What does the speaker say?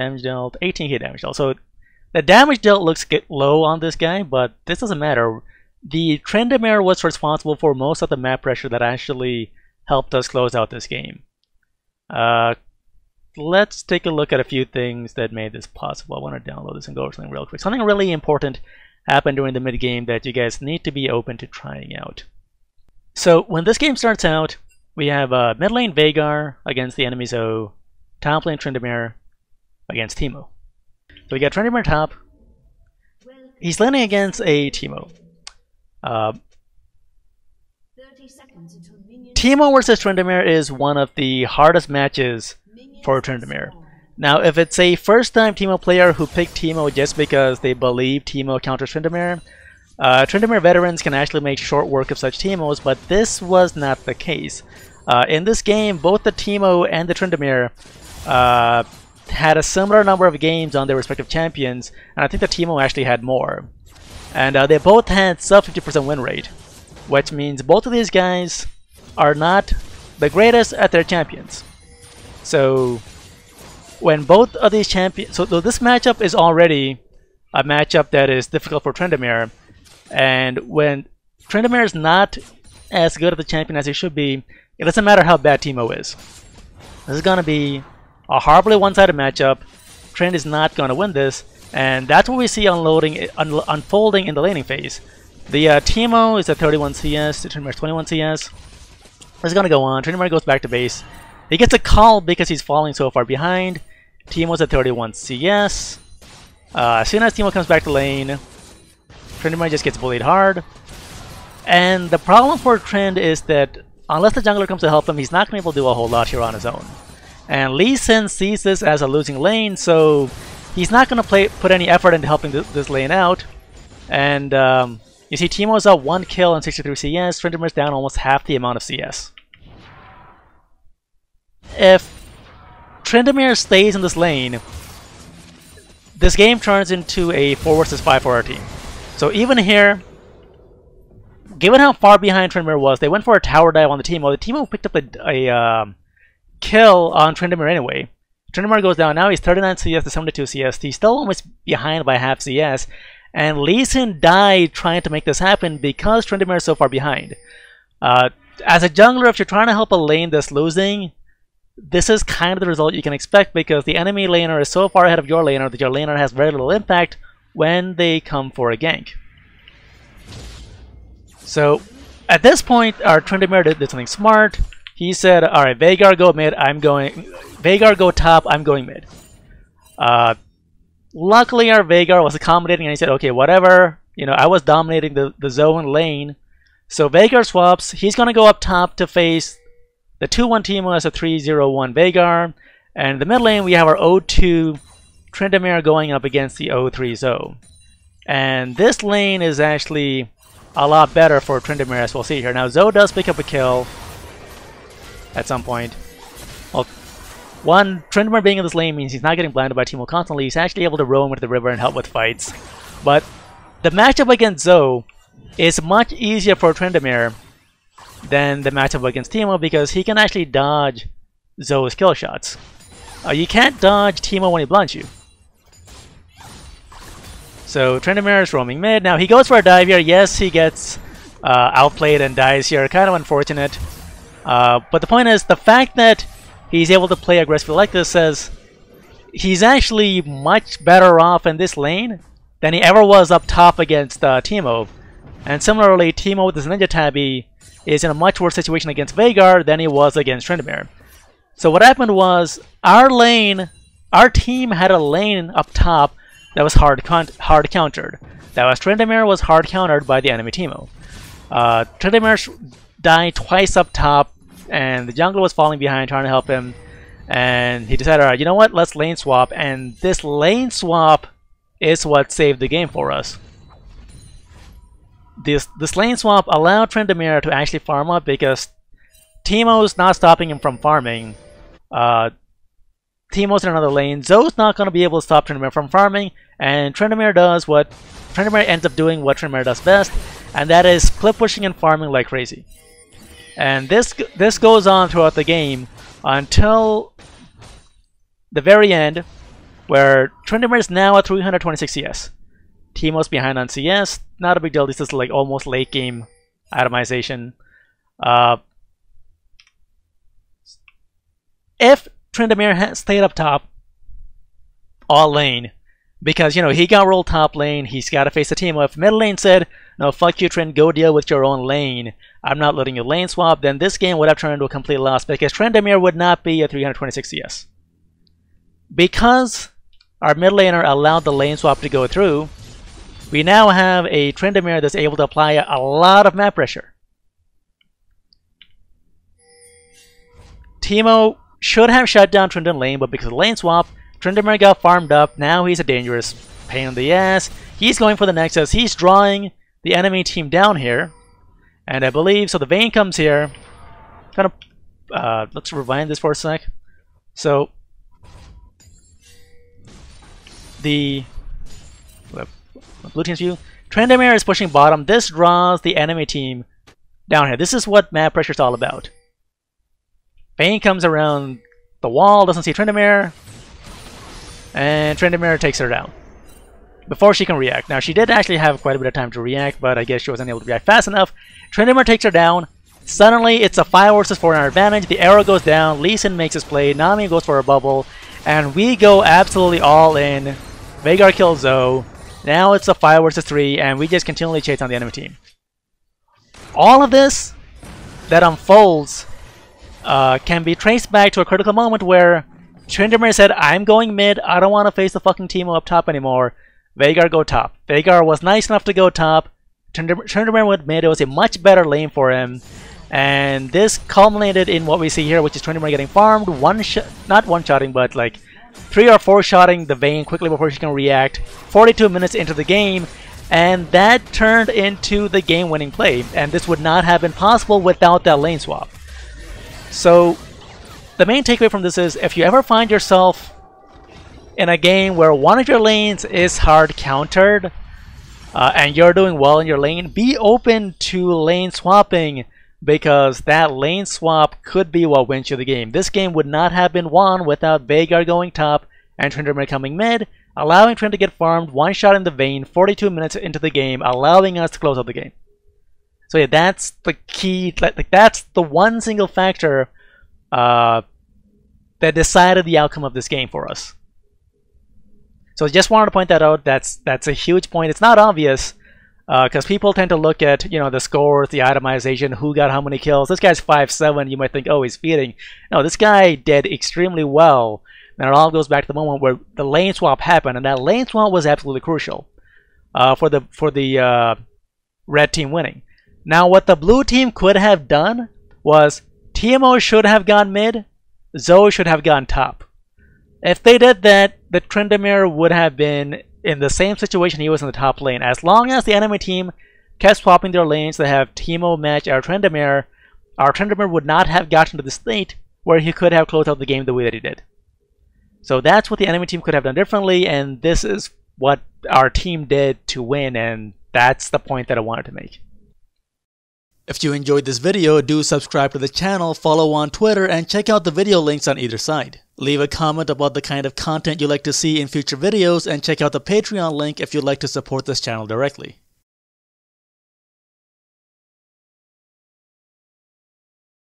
Damage dealt, 18k damage dealt. So the damage dealt looks low on this guy, but this doesn't matter. The Tryndamere was responsible for most of the map pressure that actually helped us close out this game. Let's take a look at a few things that made this possible. I want to download this and go over something real quick. Something really important happened during the mid-game that you guys need to be open to trying out. So when this game starts out, we have mid lane Veigar against the enemy Zoe, top lane Tryndamere against Teemo. So we got Tryndamere top. He's laning against a Teemo. Teemo versus Tryndamere is one of the hardest matches for Tryndamere. Now, if it's a first-time Teemo player who picked Teemo just because they believe Teemo counters Tryndamere, Tryndamere veterans can actually make short work of such Teemos, but this was not the case. In this game, both the Teemo and the Tryndamere had a similar number of games on their respective champions, and I think the Teemo actually had more. And they both had sub 50% win rate, which means both of these guys are not the greatest at their champions. So when both of these champions, so this matchup is already a matchup that is difficult for Tryndamere, and when Tryndamere is not as good of a champion as he should be, it doesn't matter how bad Teemo is. This is gonna be a horribly one-sided matchup. Trynd is not gonna win this, and that's what we see unfolding in the laning phase. The Teemo is at 31 CS, the Tryndamere is 21 CS. This is gonna go on. Tryndamere goes back to base. He gets a call because he's falling so far behind. Teemo's at 31 CS. As soon as Teemo comes back to lane, Tryndamere just gets bullied hard. And the problem for Trynd is that unless the jungler comes to help him, he's not going to be able to do a whole lot here on his own. And Lee Sin sees this as a losing lane, so he's not going to put any effort into helping this lane out. And you see Teemo's up 1 kill and 63 CS, Tryndamere's down almost half the amount of CS. If Tryndamere stays in this lane, this game turns into a 4 versus 5 for our team. So even here, given how far behind Tryndamere was, they went for a tower dive on the Teemo. The Teemo picked up a kill on Tryndamere anyway. Tryndamere goes down. Now he's 39 CS to 72 CS. He's still almost behind by half CS. And Lee Sin died trying to make this happen because Tryndamere is so far behind. As a jungler, if you're trying to help a lane that's losing, this is kind of the result you can expect because the enemy laner is so far ahead of your laner that your laner has very little impact when they come for a gank. So at this point, our Tryndamere did something smart. He said, "Alright, Veigar go mid, Veigar go top, I'm going mid." Luckily our Veigar was accommodating and he said, "Okay, whatever, you know, I was dominating the zone lane." So Veigar swaps, he's gonna go up top to face the 2-1 Teemo as a 3-0-1 Veigar. And in the mid lane we have our 0-2 Tryndamere going up against the 0-3 Zoe. And this lane is actually a lot better for Tryndamere, as we'll see here. Now Zoe does pick up a kill at some point. Well, one, Tryndamere being in this lane means he's not getting blinded by Teemo constantly. He's actually able to roam into the river and help with fights. But the matchup against Zoe is much easier for Tryndamere than the matchup against Teemo because he can actually dodge Zoe's kill shots. You can't dodge Teemo when he blunts you. So Tryndamere is roaming mid. Now he goes for a dive here. Yes, he gets outplayed and dies here. Kind of unfortunate. But the point is, the fact that he's able to play aggressively like this says he's actually much better off in this lane than he ever was up top against Teemo. And similarly, Teemo with his Ninja Tabby is in a much worse situation against Veigar than he was against Tryndamere. So what happened was, our team had a lane up top that was hard countered. That was Tryndamere was hard countered by the enemy Teemo. Tryndamere died twice up top, and the jungler was falling behind trying to help him. And he decided, alright, you know what, let's lane swap. And this lane swap is what saved the game for us. This lane swap allowed Tryndamere to actually farm up because Teemo's not stopping him from farming. Teemo's in another lane. Zoe's not going to be able to stop Tryndamere from farming, and Tryndamere ends up doing what Tryndamere does best, and that is clip pushing and farming like crazy. And this goes on throughout the game until the very end, where Tryndamere is now at 326 CS. Teemo's behind on CS, not a big deal. This is like almost late game itemization. If Tryndamere had stayed up top, all lane, because you know he got rolled top lane, he's got to face the Teemo. If mid lane said, "No, fuck you, Trynd, go deal with your own lane. I'm not letting you lane swap," then this game would have turned into a complete loss because Tryndamere would not be at 326 CS. Because our mid laner allowed the lane swap to go through, we now have a Tryndamere that's able to apply a lot of map pressure. Teemo should have shut down Trynd in lane, but because of the lane swap, Tryndamere got farmed up. Now he's a dangerous pain in the ass. He's going for the Nexus. He's drawing the enemy team down here. And I believe, so the Vayne comes here. Kind of, let's rewind this for a sec. So, the blue team's view. Tryndamere is pushing bottom. This draws the enemy team down here. This is what map pressure is all about. Vayne comes around the wall, doesn't see Tryndamere, and Tryndamere takes her down before she can react. Now, she did actually have quite a bit of time to react, but I guess she wasn't able to react fast enough. Tryndamere takes her down. Suddenly, it's a 5 versus 4 in our advantage. The arrow goes down. Lee Sin makes his play. Nami goes for a bubble. And we go absolutely all in. Veigar kills Zoe. Now it's a 5 versus 3, and we just continually chase on the enemy team. All of this that unfolds can be traced back to a critical moment where Tryndamere said, "I'm going mid. I don't want to face the fucking Teemo up top anymore. Veigar, go top." Veigar was nice enough to go top. Tryndamere went mid. It was a much better lane for him. And this culminated in what we see here, which is Tryndamere getting farmed. Not one-shotting, but like 3 or 4-shotting the Vayne quickly before she can react. 42 minutes into the game. And that turned into the game-winning play. And this would not have been possible without that lane swap. So, the main takeaway from this is, if you ever find yourself in a game where one of your lanes is hard countered, and you're doing well in your lane, be open to lane swapping, because that lane swap could be what wins you the game. This game would not have been won without Veigar going top and Tryndamere coming mid, allowing Trynd to get farmed, one shot in the Vayne, 42 minutes into the game, allowing us to close out the game. So yeah, that's the key, like that's the one single factor that decided the outcome of this game for us. So just wanted to point that out. That's a huge point. It's not obvious because people tend to look at, you know, the scores, the itemization, who got how many kills. This guy's 5-7. You might think, oh, he's feeding. No, this guy did extremely well. And it all goes back to the moment where the lane swap happened, and that lane swap was absolutely crucial for the red team winning. Now, what the blue team could have done was Teemo should have gone mid, Zoe should have gone top. If they did that, the Tryndamere would have been in the same situation he was in the top lane. As long as the enemy team kept swapping their lanes to have Teemo match our Tryndamere would not have gotten to the state where he could have closed out the game the way that he did. So that's what the enemy team could have done differently, and this is what our team did to win, and that's the point that I wanted to make. If you enjoyed this video, do subscribe to the channel, follow on Twitter, and check out the video links on either side. Leave a comment about the kind of content you'd like to see in future videos, and check out the Patreon link if you'd like to support this channel directly.